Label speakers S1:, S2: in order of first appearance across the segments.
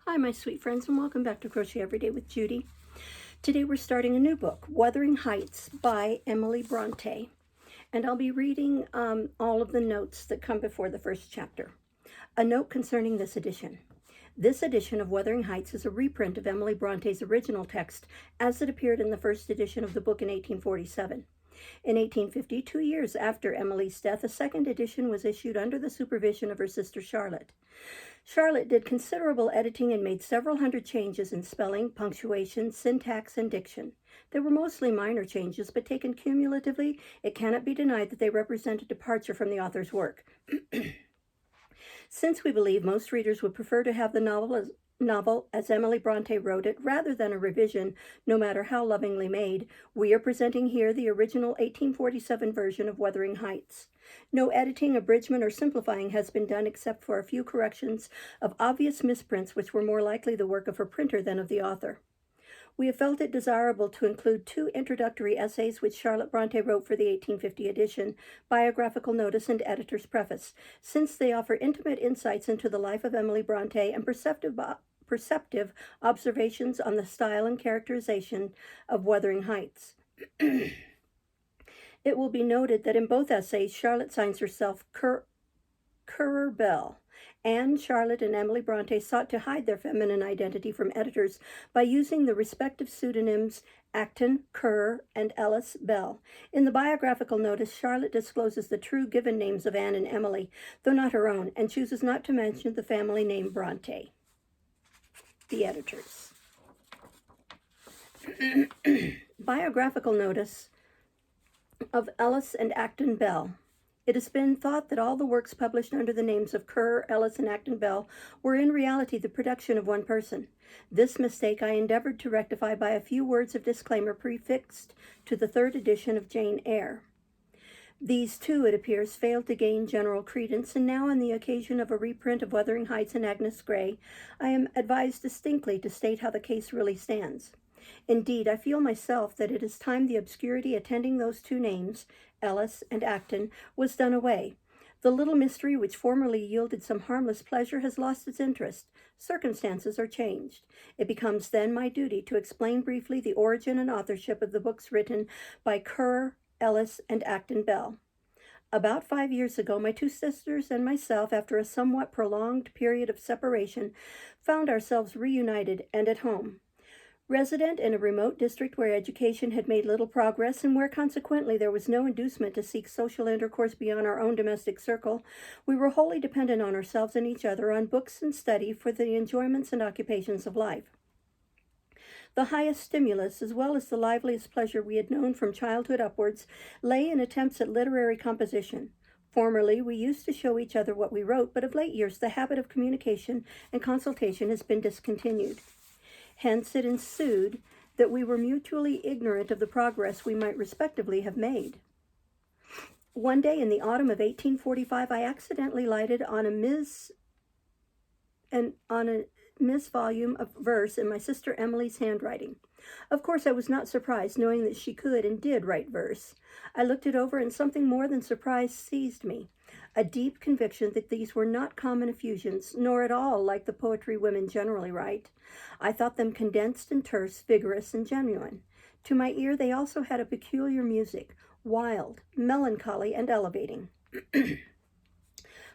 S1: Hi, my sweet friends, and welcome back to Crochet Everyday with Judy. Today we're starting a new book, Wuthering Heights by Emily Bronte, and I'll be reading all of the notes that come before the first chapter. A note concerning this edition. This edition of Wuthering Heights is a reprint of Emily Bronte's original text as it appeared in the first edition of the book in 1847. In 1850, 2 years after Emily's death, a second edition was issued under the supervision of her sister Charlotte. Charlotte did considerable editing and made several hundred changes in spelling, punctuation, syntax, and diction. They were mostly minor changes, but taken cumulatively, it cannot be denied that they represent a departure from the author's work. Since we believe most readers would prefer to have the novel as Emily Bronte wrote it, rather than a revision, no matter how lovingly made, we are presenting here the original 1847 version of Wuthering Heights. No editing, abridgment, or simplifying has been done except for a few corrections of obvious misprints which were more likely the work of her printer than of the author. We have felt it desirable to include 2 introductory essays which Charlotte Bronte wrote for the 1850 edition, Biographical Notice and Editor's Preface, since they offer intimate insights into the life of Emily Bronte and perceptive observations on the style and characterization of Wuthering Heights. It will be noted that in both essays, Charlotte signs herself Currer Bell. Anne, Charlotte, and Emily Bronte sought to hide their feminine identity from editors by using the respective pseudonyms Acton, Currer, and Ellis Bell. In the biographical notice, Charlotte discloses the true given names of Anne and Emily, though not her own, and chooses not to mention the family name Bronte. The editors. Biographical notice of Ellis and Acton Bell. It has been thought that all the works published under the names of Currer, Ellis, and Acton Bell were in reality the production of one person. This mistake I endeavored to rectify by a few words of disclaimer prefixed to the 3rd edition of Jane Eyre. These, too, it appears, failed to gain general credence, and now on the occasion of a reprint of Wuthering Heights and Agnes Grey, I am advised distinctly to state how the case really stands. Indeed, I feel myself that it is time the obscurity attending those 2 names, Ellis and Acton, was done away. The little mystery which formerly yielded some harmless pleasure has lost its interest. Circumstances are changed. It becomes then my duty to explain briefly the origin and authorship of the books written by Currer, Ellis, and Acton Bell. About 5 years ago, my 2 sisters and myself, after a somewhat prolonged period of separation, found ourselves reunited and at home. Resident in a remote district where education had made little progress and where consequently there was no inducement to seek social intercourse beyond our own domestic circle, we were wholly dependent on ourselves and each other, on books and study for the enjoyments and occupations of life. The highest stimulus, as well as the liveliest pleasure we had known from childhood upwards, lay in attempts at literary composition. Formerly, we used to show each other what we wrote, but of late years the habit of communication and consultation has been discontinued. Hence, it ensued that we were mutually ignorant of the progress we might respectively have made. One day in the autumn of 1845, I accidentally lighted on a Miss volume of verse in my sister Emily's handwriting. Of course, I was not surprised, knowing that she could and did write verse. I looked it over, and something more than surprise seized me. A deep conviction that these were not common effusions, nor at all like the poetry women generally write. I thought them condensed and terse, vigorous and genuine. To my ear, they also had a peculiar music, wild, melancholy, and elevating.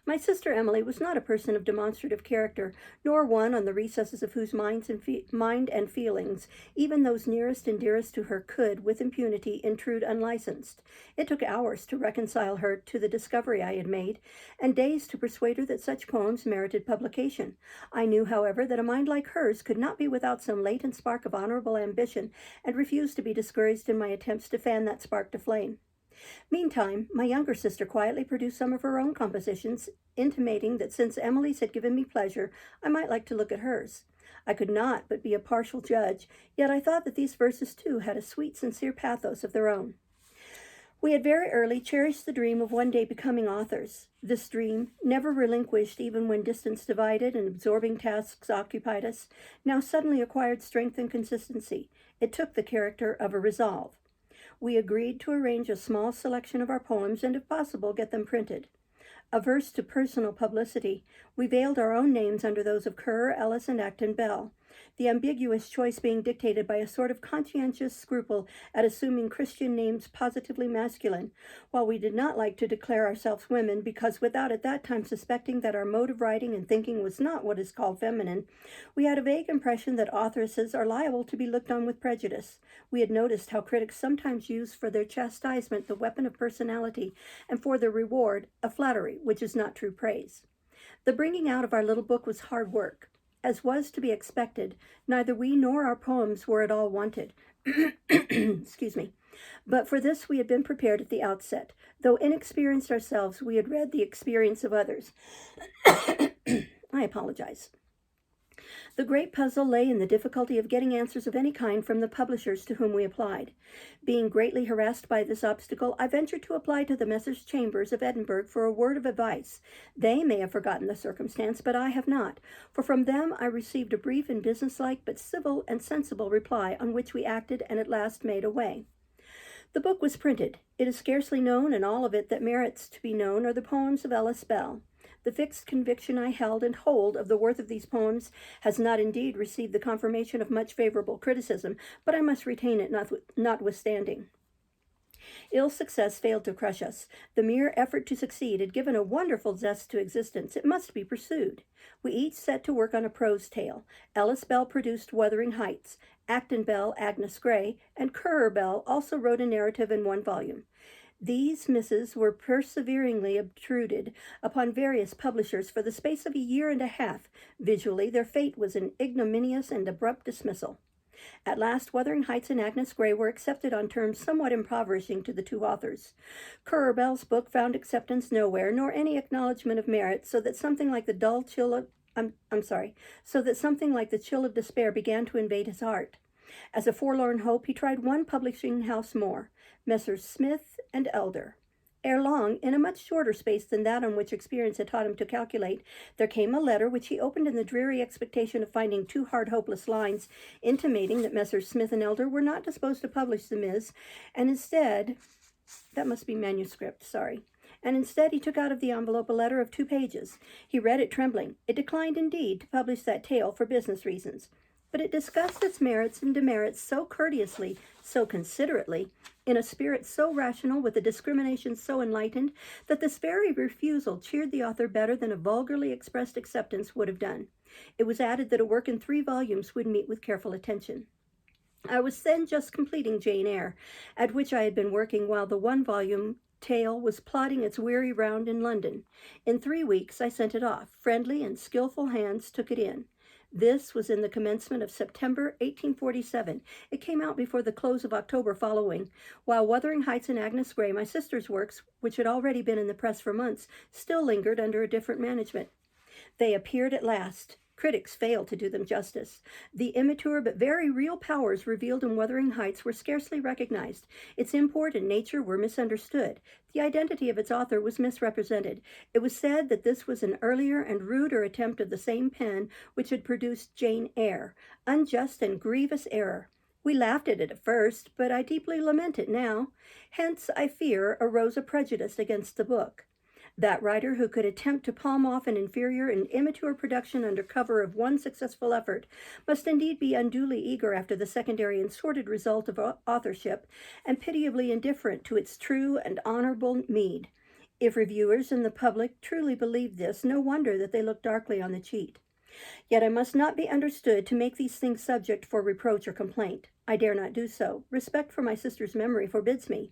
S1: My sister Emily was not a person of demonstrative character, nor one on the recesses of whose mind and feelings, even those nearest and dearest to her could, with impunity, intrude unlicensed. It took hours to reconcile her to the discovery I had made, and days to persuade her that such poems merited publication. I knew, however, that a mind like hers could not be without some latent spark of honorable ambition, and refused to be discouraged in my attempts to fan that spark to flame. Meantime, my younger sister quietly produced some of her own compositions, intimating that since Emily's had given me pleasure, I might like to look at hers. I could not but be a partial judge, yet I thought that these verses too had a sweet, sincere pathos of their own. We had very early cherished the dream of one day becoming authors. This dream, never relinquished even when distance divided and absorbing tasks occupied us, now suddenly acquired strength and consistency. It took the character of a resolve. We agreed to arrange a small selection of our poems and, if possible, get them printed. Averse to personal publicity, we veiled our own names under those of Kerr, Ellis, and Acton Bell, the ambiguous choice being dictated by a sort of conscientious scruple at assuming Christian names positively masculine, while we did not like to declare ourselves women because without at that time suspecting that our mode of writing and thinking was not what is called feminine, we had a vague impression that authoresses are liable to be looked on with prejudice. We had noticed how critics sometimes use for their chastisement the weapon of personality, and for their reward, a flattery, which is not true praise. The bringing out of our little book was hard work. As was to be expected, neither we nor our poems were at all wanted. Excuse me. But for this we had been prepared at the outset. Though inexperienced ourselves, we had read the experience of others. I apologize. The great puzzle lay in the difficulty of getting answers of any kind from the publishers to whom we applied. Being greatly harassed by this obstacle, I ventured to apply to the Messrs. Chambers of Edinburgh for a word of advice. They may have forgotten the circumstance, but I have not, for from them I received a brief and businesslike but civil and sensible reply, on which we acted and at last made away. The book was printed. It is scarcely known, and all of it that merits to be known are the poems of Ellis Bell. The fixed conviction I held and hold of the worth of these poems has not indeed received the confirmation of much favorable criticism, but I must retain it notwithstanding. Ill success failed to crush us. The mere effort to succeed had given a wonderful zest to existence. It must be pursued. We each set to work on a prose tale. Ellis Bell produced Wuthering Heights. Acton Bell, Agnes Grey, and Currer Bell also wrote a narrative in one volume. These misses were perseveringly obtruded upon various publishers for the space of a year and a half. Visually, their fate was an ignominious and abrupt dismissal. At last, Wuthering Heights and Agnes Grey were accepted on terms somewhat impoverishing to the two authors. Currer Bell's book found acceptance nowhere, nor any acknowledgment of merit, so that something like the chill of despair began to invade his heart. As a forlorn hope, he tried one publishing house more, Messrs. Smith and Elder. Ere long, in a much shorter space than that on which experience had taught him to calculate, there came a letter which he opened in the dreary expectation of finding two hard, hopeless lines, intimating that Messrs. Smith and Elder were not disposed to publish the Ms., and instead, that must be manuscript, sorry. And instead he took out of the envelope a letter of 2 pages. He read it trembling. It declined, indeed, to publish that tale for business reasons. But it discussed its merits and demerits so courteously, so considerately, in a spirit so rational, with a discrimination so enlightened, that this very refusal cheered the author better than a vulgarly expressed acceptance would have done. It was added that a work in 3 volumes would meet with careful attention. I was then just completing Jane Eyre, at which I had been working while the 1-volume tale was plodding its weary round in London. In 3 weeks I sent it off. Friendly and skillful hands took it in. This was in the commencement of September 1847. It came out before the close of October following, while Wuthering Heights and Agnes Grey, my sister's works, which had already been in the press for months, still lingered under a different management. They appeared at last. Critics failed to do them justice. The immature but very real powers revealed in Wuthering Heights were scarcely recognized. Its import and nature were misunderstood. The identity of its author was misrepresented. It was said that this was an earlier and ruder attempt of the same pen which had produced Jane Eyre. Unjust and grievous error. We laughed at it at first, but I deeply lament it now. Hence, I fear, arose a prejudice against the book. That writer who could attempt to palm off an inferior and immature production under cover of one successful effort must indeed be unduly eager after the secondary and sordid result of authorship, and pitiably indifferent to its true and honorable meed. If reviewers and the public truly believed this, no wonder that they looked darkly on the cheat. Yet I must not be understood to make these things subject for reproach or complaint. I dare not do so. Respect for my sister's memory forbids me.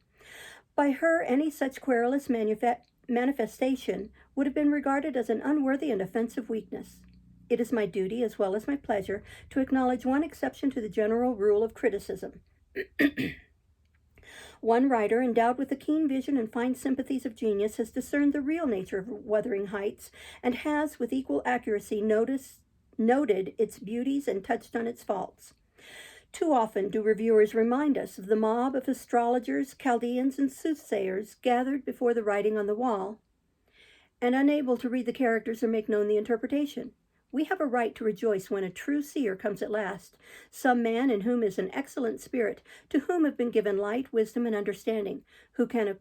S1: By her, any such querulous manifestation would have been regarded as an unworthy and offensive weakness. It is my duty, as well as my pleasure, to acknowledge one exception to the general rule of criticism. One writer, endowed with the keen vision and fine sympathies of genius, has discerned the real nature of Wuthering Heights, and has, with equal accuracy, noted its beauties and touched on its faults. Too often do reviewers remind us of the mob of astrologers, Chaldeans, and soothsayers gathered before the writing on the wall, and unable to read the characters or make known the interpretation. We have a right to rejoice when a true seer comes at last, some man in whom is an excellent spirit, to whom have been given light, wisdom, and understanding, who can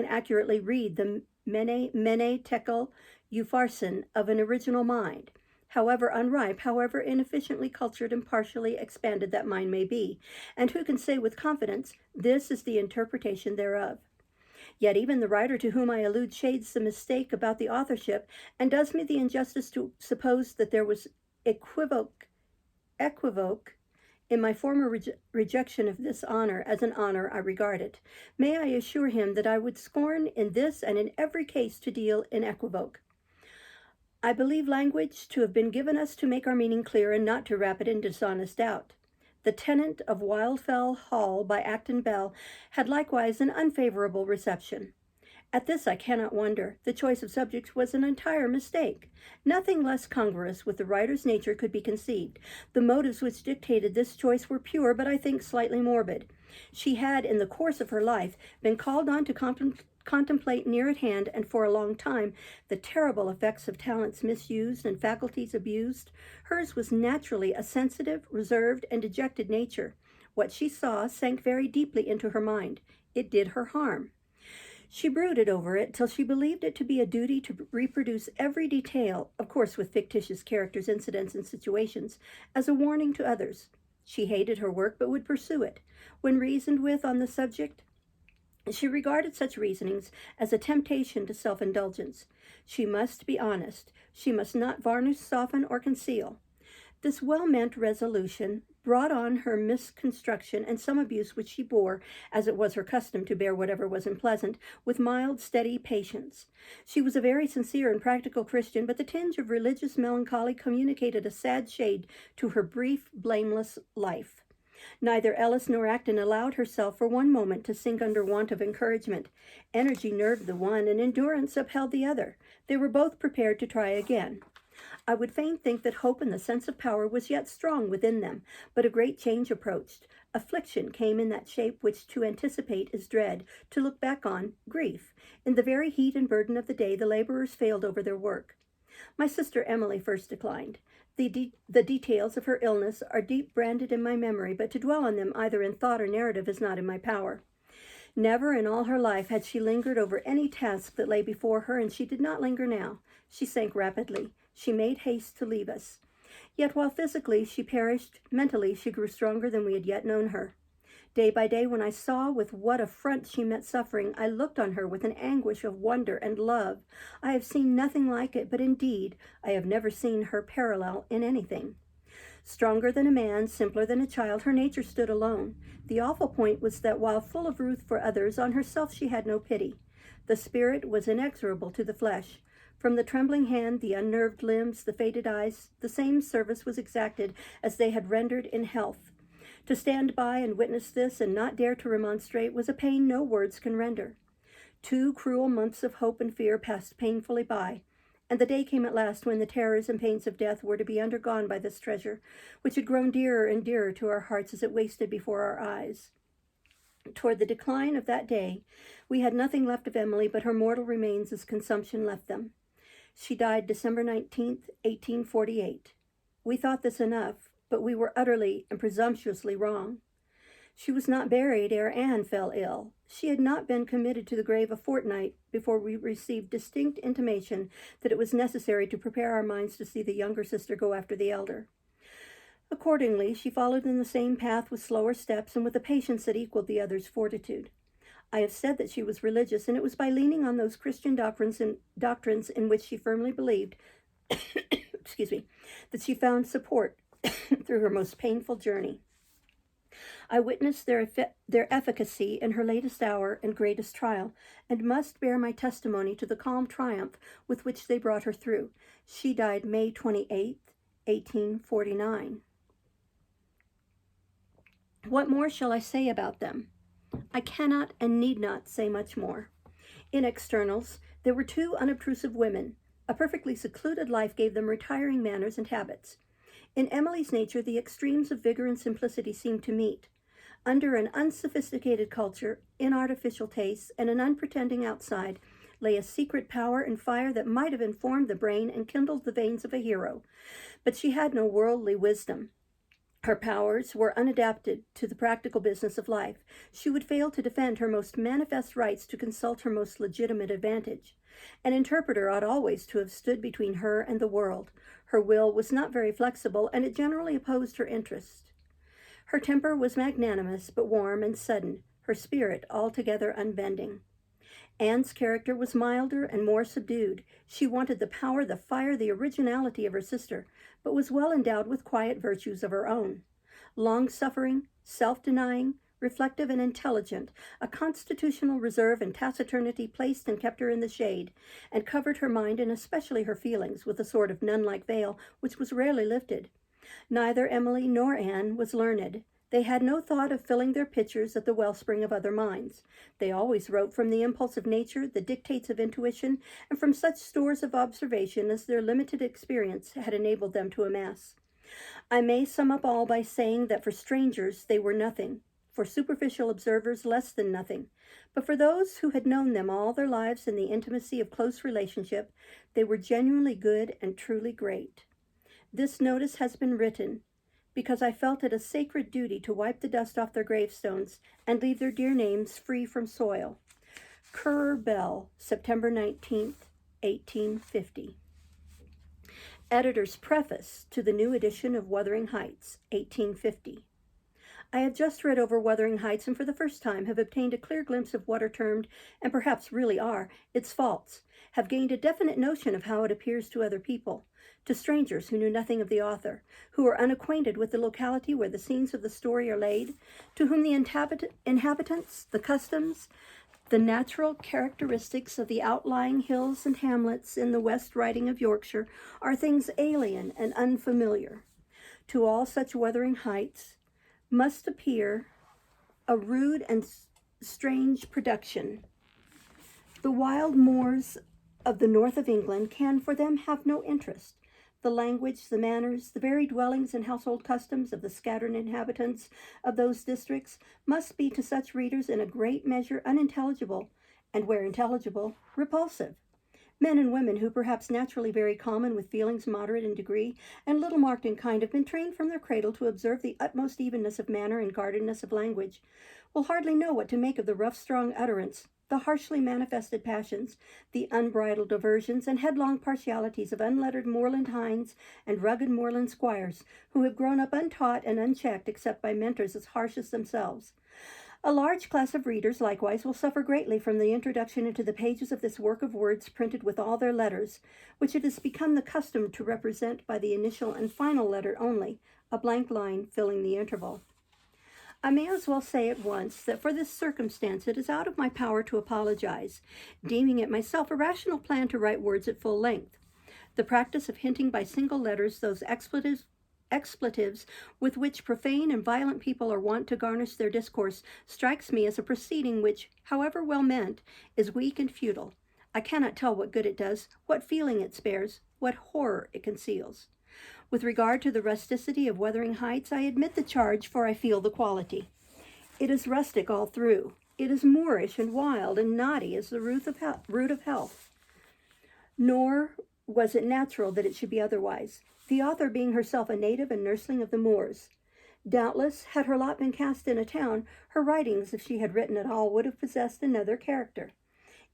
S1: accurately read the mene tekel upharsin of an original mind, however unripe, however inefficiently cultured and partially expanded that mind may be, and who can say with confidence, this is the interpretation thereof? Yet even the writer to whom I allude shades the mistake about the authorship, and does me the injustice to suppose that there was equivoque in my former rejection of this honor as an honor I regard it. May I assure him that I would scorn in this and in every case to deal in equivoque. I believe language to have been given us to make our meaning clear and not to wrap it in dishonest doubt. The Tenant of Wildfell Hall by Acton Bell had likewise an unfavorable reception. At this I cannot wonder. The choice of subjects was an entire mistake. Nothing less congruous with the writer's nature could be conceived. The motives which dictated this choice were pure, but I think slightly morbid. She had, in the course of her life, been called on to contemplate near at hand and for a long time the terrible effects of talents misused and faculties abused. Hers was naturally a sensitive, reserved, and dejected nature. What she saw sank very deeply into her mind. It did her harm. She brooded over it till she believed it to be a duty to reproduce every detail, of course with fictitious characters, incidents, and situations, as a warning to others. She hated her work but would pursue it. When reasoned with on the subject, she regarded such reasonings as a temptation to self-indulgence. She must be honest. She must not varnish, soften, or conceal. This well-meant resolution brought on her misconstruction and some abuse which she bore, as it was her custom to bear whatever was unpleasant, with mild, steady patience. She was a very sincere and practical Christian, but the tinge of religious melancholy communicated a sad shade to her brief, blameless life. Neither Ellis nor Acton allowed herself for one moment to sink under want of encouragement. Energy nerved the one, and endurance upheld the other. They were both prepared to try again. I would fain think that hope and the sense of power was yet strong within them, but a great change approached. Affliction came in that shape which to anticipate is dread, to look back on, grief. In the very heat and burden of the day, the laborers failed over their work. My sister Emily first declined. The details of her illness are deep branded in my memory, but to dwell on them either in thought or narrative is not in my power. Never in all her life had she lingered over any task that lay before her, and she did not linger now. She sank rapidly. She made haste to leave us. Yet while physically she perished, mentally she grew stronger than we had yet known her. Day by day, when I saw with what affront she met suffering, I looked on her with an anguish of wonder and love. I have seen nothing like it, but indeed I have never seen her parallel in anything. Stronger than a man, simpler than a child, her nature stood alone. The awful point was that while full of ruth for others, on herself she had no pity. The spirit was inexorable to the flesh. From the trembling hand, the unnerved limbs, the faded eyes, the same service was exacted as they had rendered in health. To stand by and witness this and not dare to remonstrate was a pain no words can render. 2 cruel months of hope and fear passed painfully by, and the day came at last when the terrors and pains of death were to be undergone by this treasure, which had grown dearer and dearer to our hearts as it wasted before our eyes. Toward the decline of that day, we had nothing left of Emily but her mortal remains as consumption left them. She died December 19th, 1848. We thought this enough, but we were utterly and presumptuously wrong. She was not buried ere Anne fell ill. She had not been committed to the grave a fortnight before we received distinct intimation that it was necessary to prepare our minds to see the younger sister go after the elder. Accordingly, she followed in the same path with slower steps and with a patience that equaled the other's fortitude. I have said that she was religious, and it was by leaning on those Christian doctrines in which she firmly believed that she found support through her most painful journey. I witnessed their efficacy in her latest hour and greatest trial, and must bear my testimony to the calm triumph with which they brought her through. She died May 28th, 1849. What more shall I say about them? I cannot and need not say much more. In externals, there were 2 unobtrusive women. A perfectly secluded life gave them retiring manners and habits. In Emily's nature, the extremes of vigor and simplicity seemed to meet. Under an unsophisticated culture, inartificial tastes, and an unpretending outside, lay a secret power and fire that might have informed the brain and kindled the veins of a hero. But she had no worldly wisdom. Her powers were unadapted to the practical business of life. She would fail to defend her most manifest rights to consult her most legitimate advantage. An interpreter ought always to have stood between her and the world. Her will was not very flexible, and it generally opposed her interest. Her temper was magnanimous, but warm and sudden, her spirit altogether unbending. Anne's character was milder and more subdued. She wanted the power, the fire, the originality of her sister, but was well endowed with quiet virtues of her own. Long-suffering, self-denying, reflective and intelligent, a constitutional reserve and taciturnity placed and kept her in the shade, and covered her mind and especially her feelings with a sort of nun-like veil which was rarely lifted. Neither Emily nor Anne was learned. They had no thought of filling their pitchers at the wellspring of other minds. They always wrote from the impulse of nature, the dictates of intuition, and from such stores of observation as their limited experience had enabled them to amass. I may sum up all by saying that for strangers they were nothing, for superficial observers less than nothing, but for those who had known them all their lives in the intimacy of close relationship, they were genuinely good and truly great. This notice has been written because I felt it a sacred duty to wipe the dust off their gravestones and leave their dear names free from soil. Currer Bell, September 19th, 1850. Editor's Preface to the new edition of Wuthering Heights, 1850. I have just read over Wuthering Heights and for the first time have obtained a clear glimpse of what are termed, and perhaps really are, its faults, have gained a definite notion of how it appears to other people, to strangers who knew nothing of the author, who are unacquainted with the locality where the scenes of the story are laid, to whom the inhabitants, the customs, the natural characteristics of the outlying hills and hamlets in the West Riding of Yorkshire are things alien and unfamiliar. To all such Wuthering Heights must appear a rude and strange production. The wild moors of the north of England can for them have no interest. The language, the manners, the very dwellings and household customs of the scattered inhabitants of those districts must be to such readers in a great measure unintelligible, and where intelligible, repulsive. Men and women who, perhaps naturally very common with feelings moderate in degree and little marked in kind, have been trained from their cradle to observe the utmost evenness of manner and guardedness of language, will hardly know what to make of the rough, strong utterance, the harshly manifested passions, the unbridled aversions and headlong partialities of unlettered moorland hinds and rugged moorland squires, who have grown up untaught and unchecked except by mentors as harsh as themselves. A large class of readers, likewise, will suffer greatly from the introduction into the pages of this work of words printed with all their letters, which it has become the custom to represent by the initial and final letter only, a blank line filling the interval. I may as well say at once that for this circumstance it is out of my power to apologize, deeming it myself a rational plan to write words at full length. The practice of hinting by single letters those expletives with which profane and violent people are wont to garnish their discourse strikes me as a proceeding which, however well meant, is weak and futile. I cannot tell what good it does, what feeling it spares, what horror it conceals. With regard to the rusticity of Wuthering Heights, I admit the charge, for I feel the quality. It is rustic all through. It is moorish and wild and naughty as the root of health. Nor was it natural that it should be otherwise, the author being herself a native and nursling of the moors. Doubtless, had her lot been cast in a town, her writings, if she had written at all, would have possessed another character.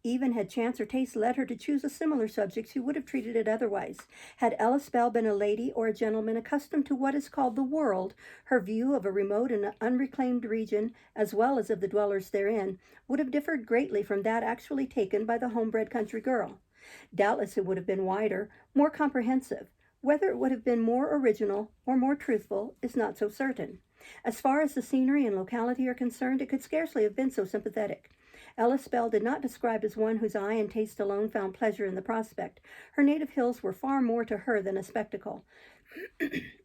S1: Even had chance or taste led her to choose a similar subject, she would have treated it otherwise. Had Ellis Bell been a lady or a gentleman accustomed to what is called the world, her view of a remote and unreclaimed region, as well as of the dwellers therein, would have differed greatly from that actually taken by the homebred country girl. Doubtless it would have been wider, more comprehensive. Whether it would have been more original or more truthful is not so certain. As far as the scenery and locality are concerned, it could scarcely have been so sympathetic. Ellis Bell did not describe as one whose eye and taste alone found pleasure in the prospect. Her native hills were far more to her than a spectacle.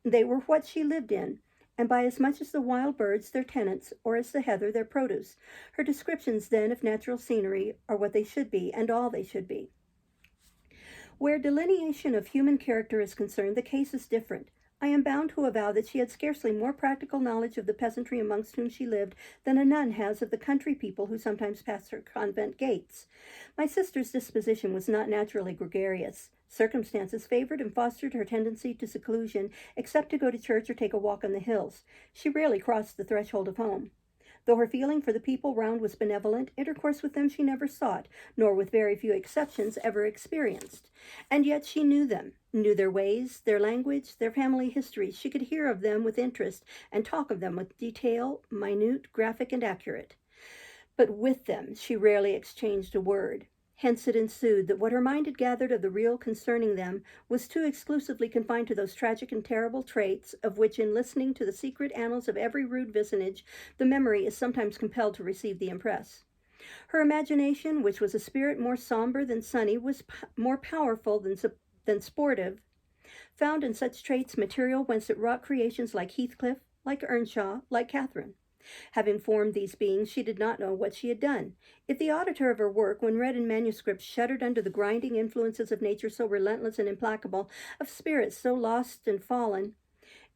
S1: They were what she lived in, and by as much as the wild birds their tenants, or as the heather their produce. Her descriptions, then, of natural scenery are what they should be, and all they should be. Where delineation of human character is concerned, the case is different. I am bound to avow that she had scarcely more practical knowledge of the peasantry amongst whom she lived than a nun has of the country people who sometimes pass her convent gates. My sister's disposition was not naturally gregarious. Circumstances favored and fostered her tendency to seclusion, except to go to church or take a walk on the hills. She rarely crossed the threshold of home. Though her feeling for the people round was benevolent, intercourse with them she never sought, nor with very few exceptions ever experienced. And yet she knew them, knew their ways, their language, their family histories. She could hear of them with interest and talk of them with detail, minute, graphic, and accurate. But with them she rarely exchanged a word. Hence it ensued that what her mind had gathered of the real concerning them was too exclusively confined to those tragic and terrible traits of which, in listening to the secret annals of every rude vicinage, the memory is sometimes compelled to receive the impress. Her imagination, which was a spirit more sombre than sunny, was more powerful than sportive, found in such traits material whence it wrought creations like Heathcliff, like Earnshaw, like Catherine. Having formed these beings, she did not know what she had done. If the auditor of her work, when read in manuscript, shuddered under the grinding influences of nature so relentless and implacable, of spirits so lost and fallen,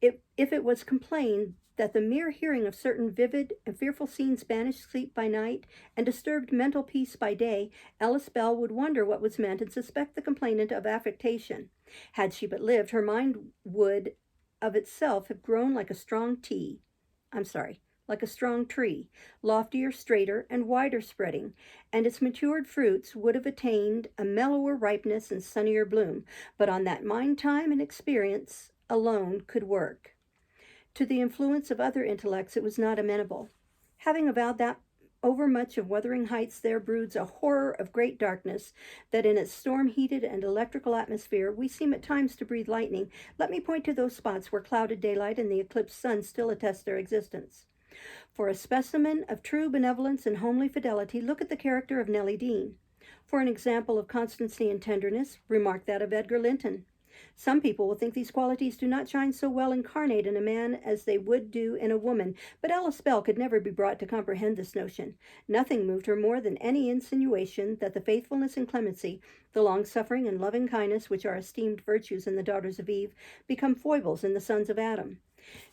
S1: if it was complained that the mere hearing of certain vivid and fearful scenes banished sleep by night and disturbed mental peace by day, Ellis Bell would wonder what was meant and suspect the complainant of affectation. Had she but lived, her mind would of itself have grown like a strong like a strong tree, loftier, straighter, and wider spreading, and its matured fruits would have attained a mellower ripeness and sunnier bloom, but on that mind time and experience alone could work. To the influence of other intellects it was not amenable. Having avowed that over much of Wuthering Heights there broods a horror of great darkness, that in its storm-heated and electrical atmosphere we seem at times to breathe lightning, let me point to those spots where clouded daylight and the eclipsed sun still attest their existence. For a specimen of true benevolence and homely fidelity, look at the character of Nellie Dean. For an example of constancy and tenderness, remark that of Edgar Linton. Some people will think these qualities do not shine so well incarnate in a man as they would do in a woman, but Ellis Bell could never be brought to comprehend this notion. Nothing moved her more than any insinuation that the faithfulness and clemency, the long-suffering and loving kindness which are esteemed virtues in the daughters of Eve, become foibles in the sons of Adam.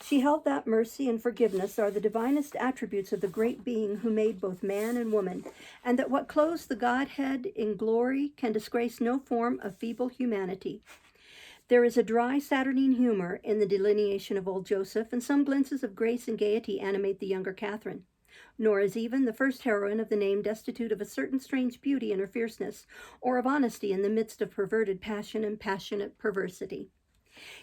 S1: She held that mercy and forgiveness are the divinest attributes of the great being who made both man and woman, and that what clothes the Godhead in glory can disgrace no form of feeble humanity. There is a dry Saturnine humor in the delineation of old Joseph, and some glimpses of grace and gaiety animate the younger Catherine. Nor is even the first heroine of the name destitute of a certain strange beauty in her fierceness, or of honesty in the midst of perverted passion and passionate perversity.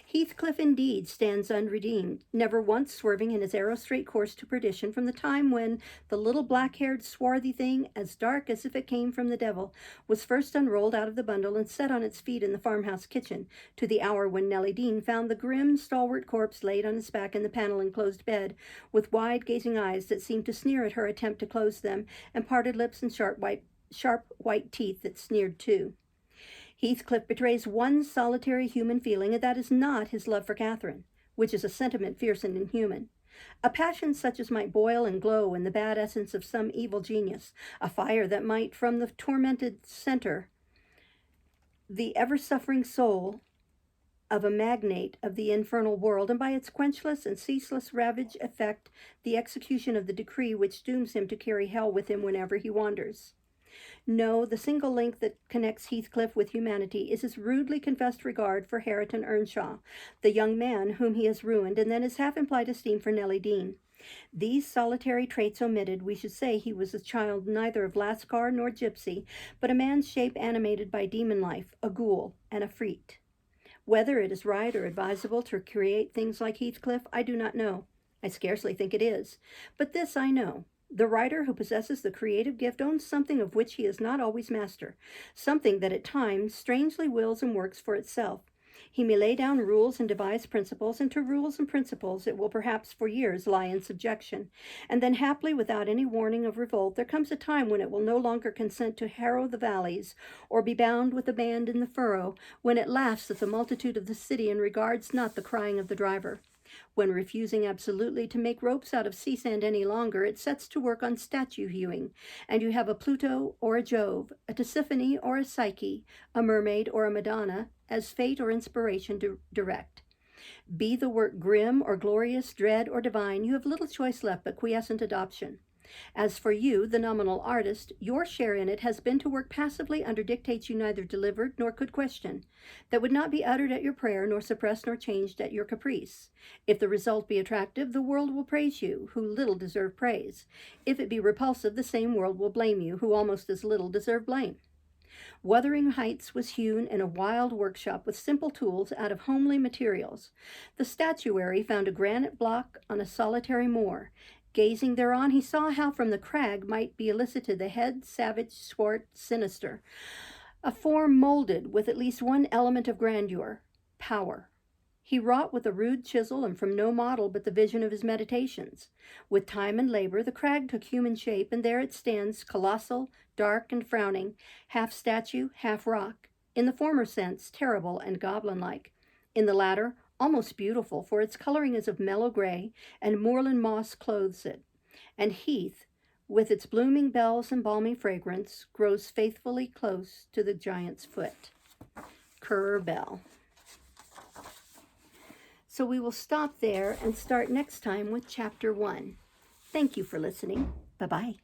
S1: Heathcliff indeed stands unredeemed, never once swerving in his arrow-straight course to perdition from the time when the little black-haired swarthy thing, as dark as if it came from the devil, was first unrolled out of the bundle and set on its feet in the farmhouse kitchen, to the hour when Nellie Dean found the grim, stalwart corpse laid on his back in the panel-enclosed bed, with wide-gazing eyes that seemed to sneer at her attempt to close them, and parted lips and sharp white teeth that sneered too. Heathcliff betrays one solitary human feeling, and that is not his love for Catherine, which is a sentiment fierce and inhuman. A passion such as might boil and glow in the bad essence of some evil genius, a fire that might from the tormented center the ever-suffering soul of a magnate of the infernal world, and by its quenchless and ceaseless ravage effect the execution of the decree which dooms him to carry hell with him whenever he wanders. No, the single link that connects Heathcliff with humanity is his rudely confessed regard for Hareton Earnshaw, the young man whom he has ruined, and then his half-implied esteem for Nellie Dean. These solitary traits omitted, we should say he was a child neither of Lascar nor gypsy, but a man's shape animated by demon life, a ghoul, and a freak. Whether it is right or advisable to create things like Heathcliff, I do not know. I scarcely think it is. But this I know. The writer who possesses the creative gift owns something of which he is not always master, something that at times strangely wills and works for itself. He may lay down rules and devise principles, and to rules and principles it will perhaps for years lie in subjection, and then haply without any warning of revolt there comes a time when it will no longer consent to harrow the valleys, or be bound with a band in the furrow, when it laughs at the multitude of the city and regards not the crying of the driver. When refusing absolutely to make ropes out of sea sand any longer, it sets to work on statue hewing, and you have a Pluto or a Jove, a Tisiphone or a Psyche, a mermaid or a Madonna, as fate or inspiration direct. Be the work grim or glorious, dread or divine, you have little choice left but quiescent adoption. As for you, the nominal artist, your share in it has been to work passively under dictates you neither delivered nor could question, that would not be uttered at your prayer, nor suppressed nor changed at your caprice. If the result be attractive, the world will praise you, who little deserve praise. If it be repulsive, the same world will blame you, who almost as little deserve blame. Wuthering Heights was hewn in a wild workshop with simple tools out of homely materials. The statuary found a granite block on a solitary moor. Gazing thereon, he saw how from the crag might be elicited the head, savage, swart, sinister, a form molded with at least one element of grandeur, power. He wrought with a rude chisel and from no model but the vision of his meditations. With time and labor, the crag took human shape, and there it stands, colossal, dark and frowning, half statue, half rock. In the former sense, terrible and goblin-like. In the latter, almost beautiful, for its coloring is of mellow gray, and moorland moss clothes it. And heath, with its blooming bells and balmy fragrance, grows faithfully close to the giant's foot. Currer Bell. So we will stop there and start next time with Chapter 1. Thank you for listening. Bye-bye.